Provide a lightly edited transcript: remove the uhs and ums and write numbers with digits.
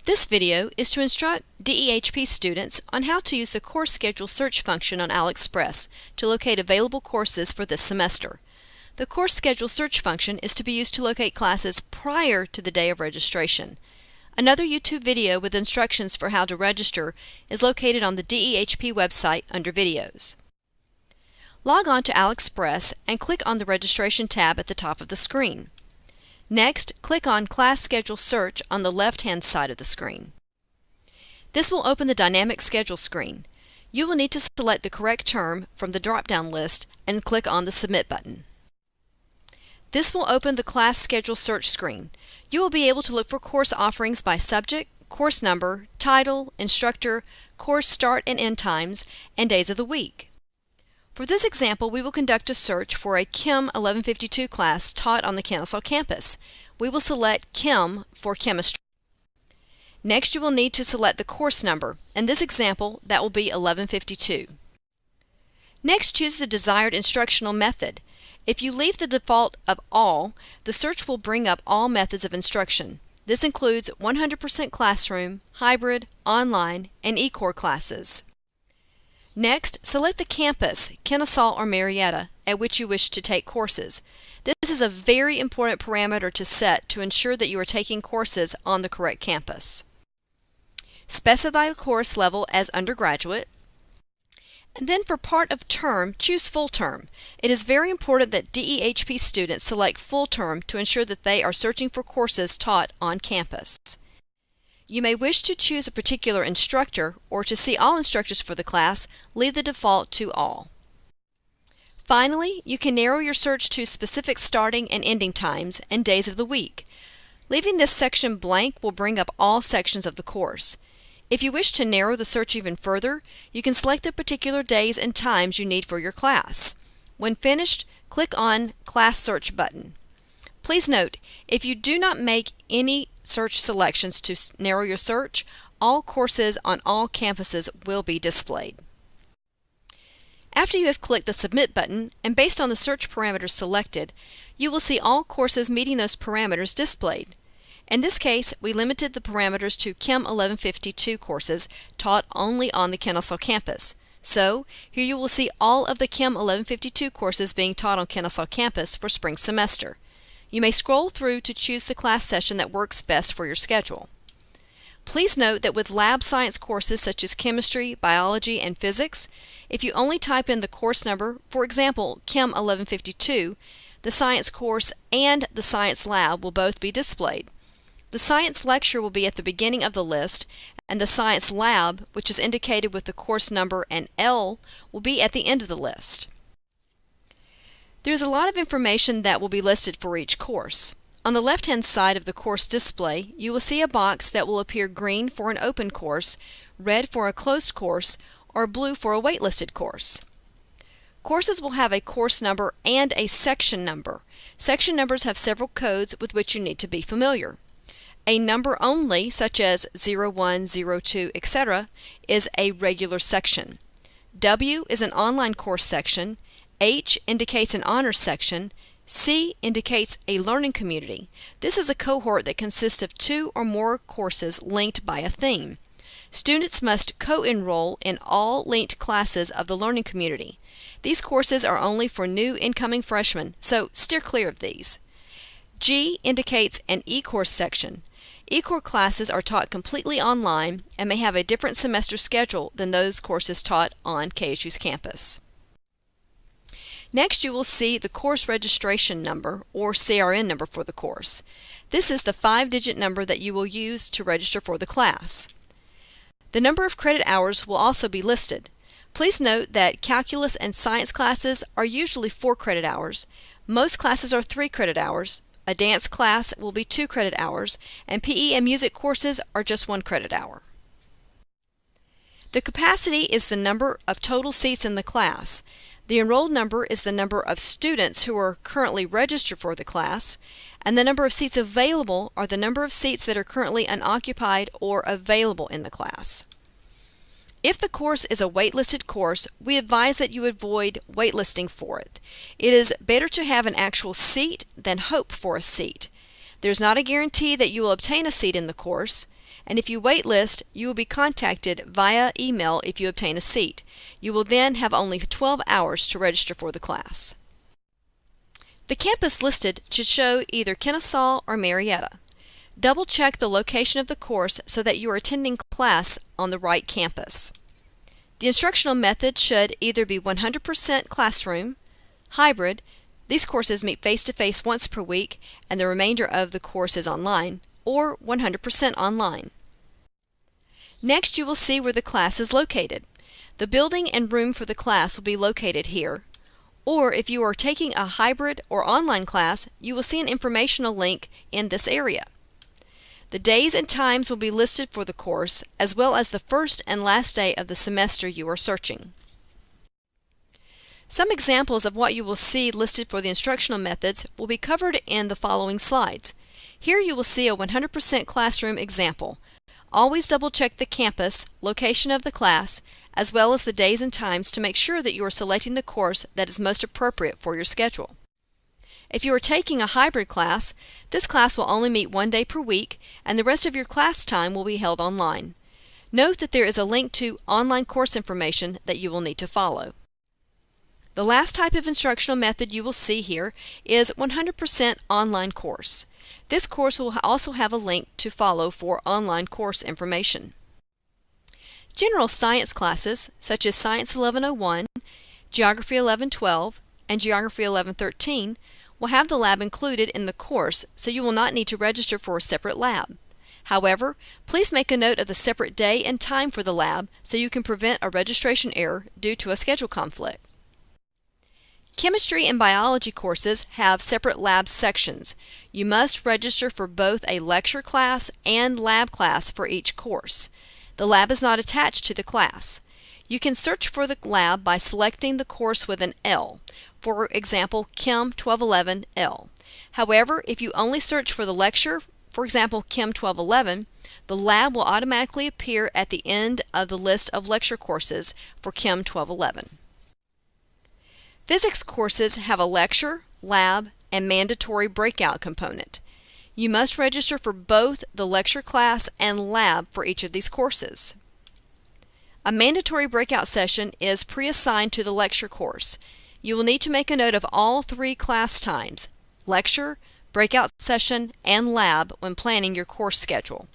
This video is to instruct DEHP students on how to use the course schedule search function on AlExpress to locate available courses for this semester. The course schedule search function is to be used to locate classes prior to the day of registration. Another YouTube video with instructions for how to register is located on the DEHP website under Videos. Log on to AlExpress and click on the Registration tab at the top of the screen. Next, click on Class Schedule Search on the left-hand side of the screen. This will open the Dynamic Schedule screen. You will need to select the correct term from the drop-down list and click on the Submit button. This will open the Class Schedule Search screen. You will be able to look for course offerings by subject, course number, title, instructor, course start and end times, and days of the week. For this example, we will conduct a search for a Chem 1152 class taught on the Kennesaw campus. We will select Chem for chemistry. Next, you will need to select the course number. In this example, that will be 1152. Next, choose the desired instructional method. If you leave the default of all, the search will bring up all methods of instruction. This includes 100% classroom, hybrid, online, and e-core classes. Next, select the campus, Kennesaw or Marietta, at which you wish to take courses. This is a very important parameter to set to ensure that you are taking courses on the correct campus. Specify the course level as undergraduate. And then for part of term, choose full term. It is very important that DEHP students select full term to ensure that they are searching for courses taught on campus. You may wish to choose a particular instructor, or to see all instructors for the class, leave the default to all. Finally, you can narrow your search to specific starting and ending times and days of the week. Leaving this section blank will bring up all sections of the course. If you wish to narrow the search even further, you can select the particular days and times you need for your class. When finished, click on Class Search button. Please note, if you do not make any search selections to narrow your search, all courses on all campuses will be displayed. After you have clicked the Submit button, and based on the search parameters selected, you will see all courses meeting those parameters displayed. In this case, we limited the parameters to Chem 1152 courses taught only on the Kennesaw campus. So, here you will see all of the Chem 1152 courses being taught on Kennesaw campus for spring semester. You may scroll through to choose the class session that works best for your schedule. Please note that with lab science courses such as chemistry, biology, and physics, if you only type in the course number, for example, Chem 1152, the science course and the science lab will both be displayed. The science lecture will be at the beginning of the list, and the science lab, which is indicated with the course number and L, will be at the end of the list. There is a lot of information that will be listed for each course. On the left-hand side of the course display, you will see a box that will appear green for an open course, red for a closed course, or blue for a waitlisted course. Courses will have a course number and a section number. Section numbers have several codes with which you need to be familiar. A number only, such as 01, 02, etc., is a regular section. W is an online course section. H indicates an honors section. C indicates a learning community. This is a cohort that consists of 2 or more courses linked by a theme. Students must co-enroll in all linked classes of the learning community. These courses are only for new incoming freshmen, so steer clear of these. G indicates an e-course section. E-core classes are taught completely online and may have a different semester schedule than those courses taught on KSU's campus. Next, you will see the course registration number, or CRN number, for the course. This is the 5-digit number that you will use to register for the class. The number of credit hours will also be listed. Please note that calculus and science classes are usually 4 credit hours. Most classes are 3 credit hours. A dance class will be 2 credit hours, and PE and music courses are just 1 credit hour. The capacity is the number of total seats in the class. The enrolled number is the number of students who are currently registered for the class, and the number of seats available are the number of seats that are currently unoccupied or available in the class. If the course is a waitlisted course, we advise that you avoid waitlisting for it. It is better to have an actual seat than hope for a seat. There's not a guarantee that you will obtain a seat in the course. and if you waitlist, you will be contacted via email if you obtain a seat. You will then have only 12 hours to register for the class. The campus listed should show either Kennesaw or Marietta. Double-check the location of the course so that you are attending class on the right campus. The instructional method should either be 100% classroom, hybrid, these courses meet face-to-face once per week and the remainder of the course is online, or 100% online. Next, you will see where the class is located. The building and room for the class will be located here, or if you are taking a hybrid or online class, you will see an informational link in this area. The days and times will be listed for the course, as well as the first and last day of the semester you are searching. Some examples of what you will see listed for the instructional methods will be covered in the following slides. Here you will see a 100% classroom example. Always double-check the campus, location of the class, as well as the days and times to make sure that you are selecting the course that is most appropriate for your schedule. If you are taking a hybrid class, this class will only meet 1 day per week and the rest of your class time will be held online. Note that there is a link to online course information that you will need to follow. The last type of instructional method you will see here is 100% online course. This course will also have a link to follow for online course information. General science classes, such as Science 1101, Geography 1112, and Geography 1113, will have the lab included in the course, so you will not need to register for a separate lab. However, please make a note of the separate day and time for the lab so you can prevent a registration error due to a schedule conflict. Chemistry and biology courses have separate lab sections. You must register for both a lecture class and lab class for each course. The lab is not attached to the class. You can search for the lab by selecting the course with an L, for example, Chem 1211 L. However, if you only search for the lecture, for example, Chem 1211, the lab will automatically appear at the end of the list of lecture courses for Chem 1211. Physics courses have a lecture, lab, and mandatory breakout component. You must register for both the lecture class and lab for each of these courses. A mandatory breakout session is pre-assigned to the lecture course. You will need to make a note of all 3 class times, lecture, breakout session, and lab when planning your course schedule.